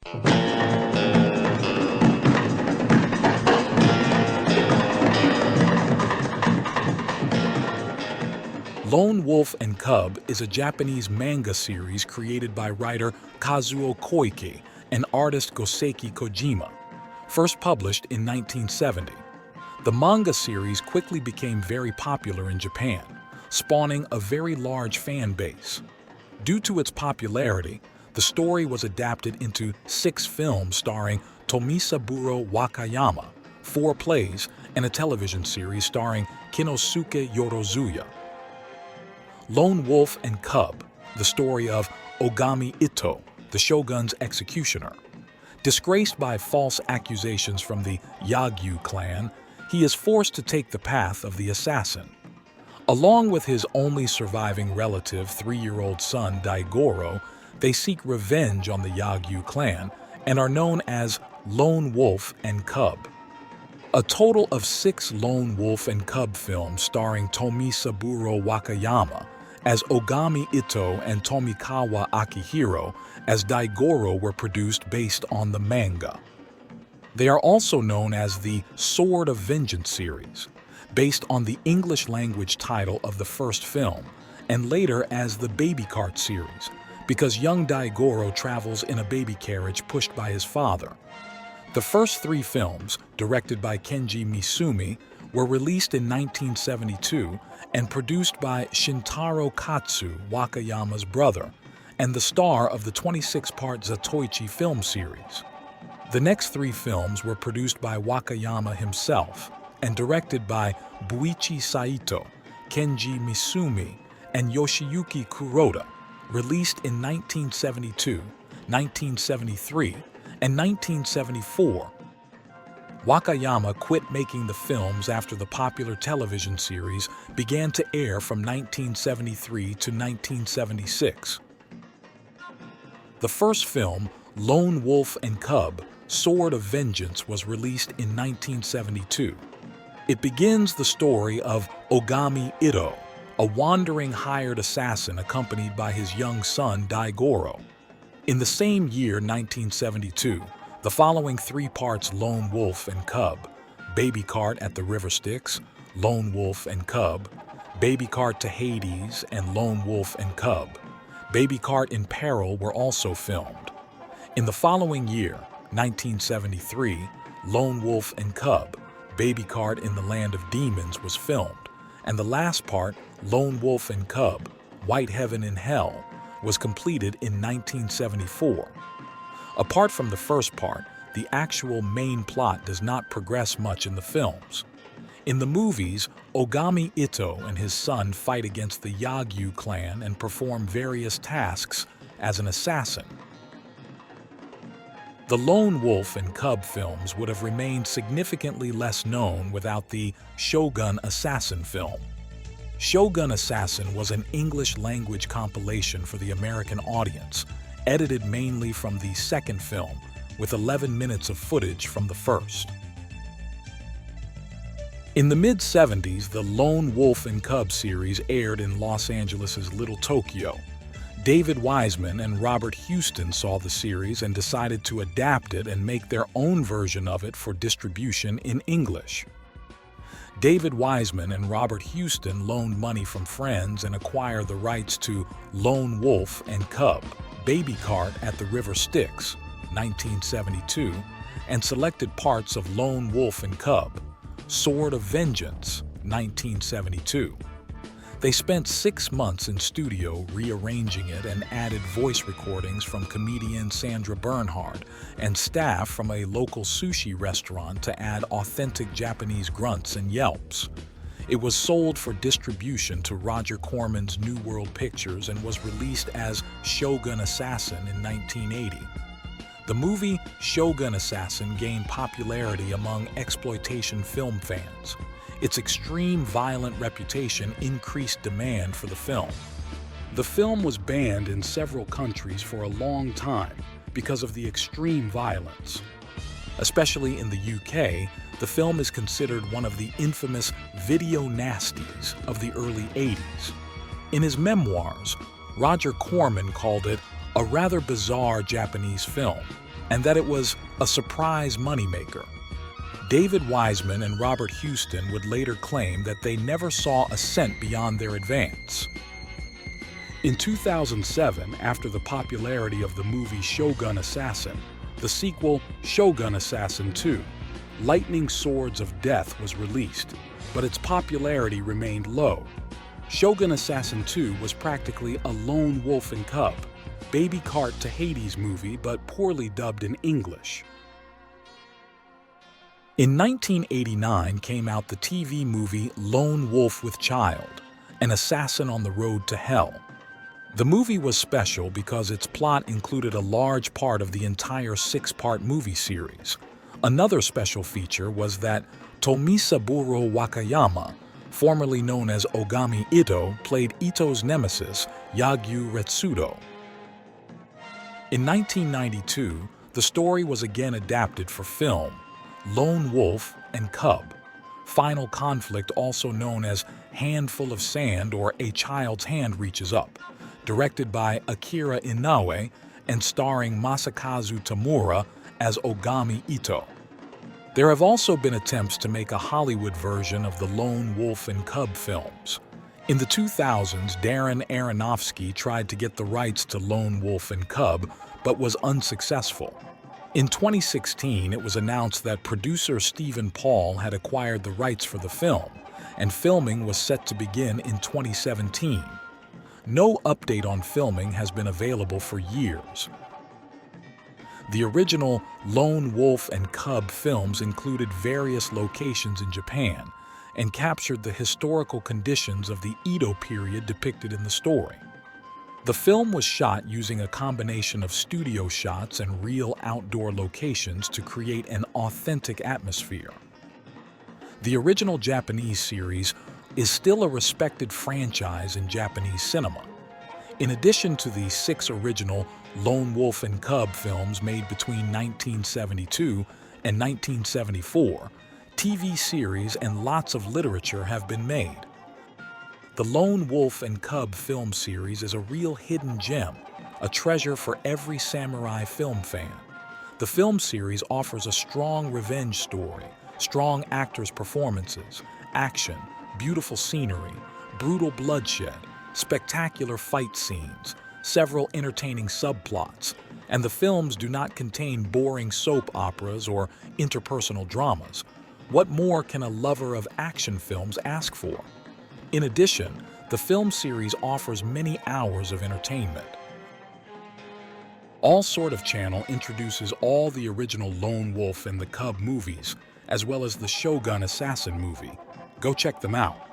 Lone Wolf and Cub is a Japanese manga series created by writer Kazuo Koike and artist Goseki Kojima, first published in 1970. The manga series quickly became very popular in Japan, spawning a very large fan base. Due to its popularity, the story was adapted into 6 films starring Tomisaburo Wakayama, 4 plays, and a television series starring Kinosuke Yorozuya. Lone Wolf and Cub, the story of Ogami Ittō, the shogun's executioner. Disgraced by false accusations from the Yagyu clan, he is forced to take the path of the assassin. Along with his only surviving relative, 3-year-old son Daigoro, they seek revenge on the Yagyu clan and are known as Lone Wolf and Cub. A total of 6 Lone Wolf and Cub films starring Tomisaburo Wakayama as Ogami Ittō and Tomikawa Akihiro as Daigoro were produced based on the manga. They are also known as the Sword of Vengeance series, based on the English-language title of the first film, and later as the Baby Cart series, because young Daigoro travels in a baby carriage pushed by his father. The first 3 films, directed by Kenji Misumi, were released in 1972 and produced by Shintaro Katsu, Wakayama's brother, and the star of the 26-part Zatoichi film series. The next 3 films were produced by Wakayama himself and directed by Buichi Saito, Kenji Misumi, and Yoshiyuki Kuroda, released in 1972, 1973, and 1974. Wakayama quit making the films after the popular television series began to air from 1973 to 1976. The first film, Lone Wolf and Cub, Sword of Vengeance, was released in 1972. It begins the story of Ogami Ittō, a wandering hired assassin accompanied by his young son Daigoro. In the same year, 1972, the following 3 parts Lone Wolf and Cub, Baby Cart at the River Styx, Lone Wolf and Cub, Baby Cart to Hades, and Lone Wolf and Cub, Baby Cart in Peril were also filmed. In the following year, 1973, Lone Wolf and Cub, Baby Cart in the Land of Demons was filmed, and the last part, Lone Wolf and Cub, White Heaven and Hell, was completed in 1974. Apart from the first part, the actual main plot does not progress much in the films. In the movies, Ogami Ittō and his son fight against the Yagyu clan and perform various tasks as an assassin. The Lone Wolf and Cub films would have remained significantly less known without the Shogun Assassin film. Shogun Assassin was an English-language compilation for the American audience, edited mainly from the second film, with 11 minutes of footage from the first. In the mid-70s, the Lone Wolf and Cub series aired in Los Angeles' Little Tokyo. David Wiseman and Robert Houston saw the series and decided to adapt it and make their own version of it for distribution in English. David Wiseman and Robert Houston loaned money from friends and acquired the rights to Lone Wolf and Cub, Baby Cart at the River Styx, 1972, and selected parts of Lone Wolf and Cub, Sword of Vengeance, 1972. They spent 6 months in studio rearranging it and added voice recordings from comedian Sandra Bernhard and staff from a local sushi restaurant to add authentic Japanese grunts and yelps. It was sold for distribution to Roger Corman's New World Pictures and was released as Shogun Assassin in 1980. The movie Shogun Assassin gained popularity among exploitation film fans. Its extreme violent reputation increased demand for the film. The film was banned in several countries for a long time because of the extreme violence. Especially in the UK, the film is considered one of the infamous video nasties of the early 80s. In his memoirs, Roger Corman called it a rather bizarre Japanese film, and that it was a surprise moneymaker. David Wiseman and Robert Houston would later claim that they never saw a cent beyond their advance. In 2007, after the popularity of the movie Shogun Assassin, the sequel Shogun Assassin 2, Lightning Swords of Death was released, but its popularity remained low. Shogun Assassin 2 was practically a Lone Wolf and Cub, baby cart to Hades movie, but poorly dubbed in English. In 1989 came out the TV movie Lone Wolf with Child, An Assassin on the Road to Hell. The movie was special because its plot included a large part of the entire 6-part movie series. Another special feature was that Tomisaburo Wakayama, formerly known as Ogami Ittō, played Itō's nemesis, Yagyu Retsudo. In 1992, the story was again adapted for film, Lone Wolf and Cub, Final Conflict, also known as Handful of Sand or A Child's Hand Reaches Up, directed by Akira Inoue and starring Masakazu Tamura as Ogami Ittō. There have also been attempts to make a Hollywood version of the Lone Wolf and Cub films. In the 2000s, Darren Aronofsky tried to get the rights to Lone Wolf and Cub, but was unsuccessful. In 2016, it was announced that producer Stephen Paul had acquired the rights for the film, and filming was set to begin in 2017. No update on filming has been available for years. The original Lone Wolf and Cub films included various locations in Japan and captured the historical conditions of the Edo period depicted in the story. The film was shot using a combination of studio shots and real outdoor locations to create an authentic atmosphere. The original Japanese series is still a respected franchise in Japanese cinema. In addition to the 6 original Lone Wolf and Cub films made between 1972 and 1974, TV series and lots of literature have been made. The Lone Wolf and Cub film series is a real hidden gem, a treasure for every samurai film fan. The film series offers a strong revenge story, strong actors' performances, action, beautiful scenery, brutal bloodshed, spectacular fight scenes, several entertaining subplots, and the films do not contain boring soap operas or interpersonal dramas. What more can a lover of action films ask for? In addition, the film series offers many hours of entertainment. All Sort of Channel introduces all the original Lone Wolf and the Cub movies, as well as the Shogun Assassin movie. Go check them out.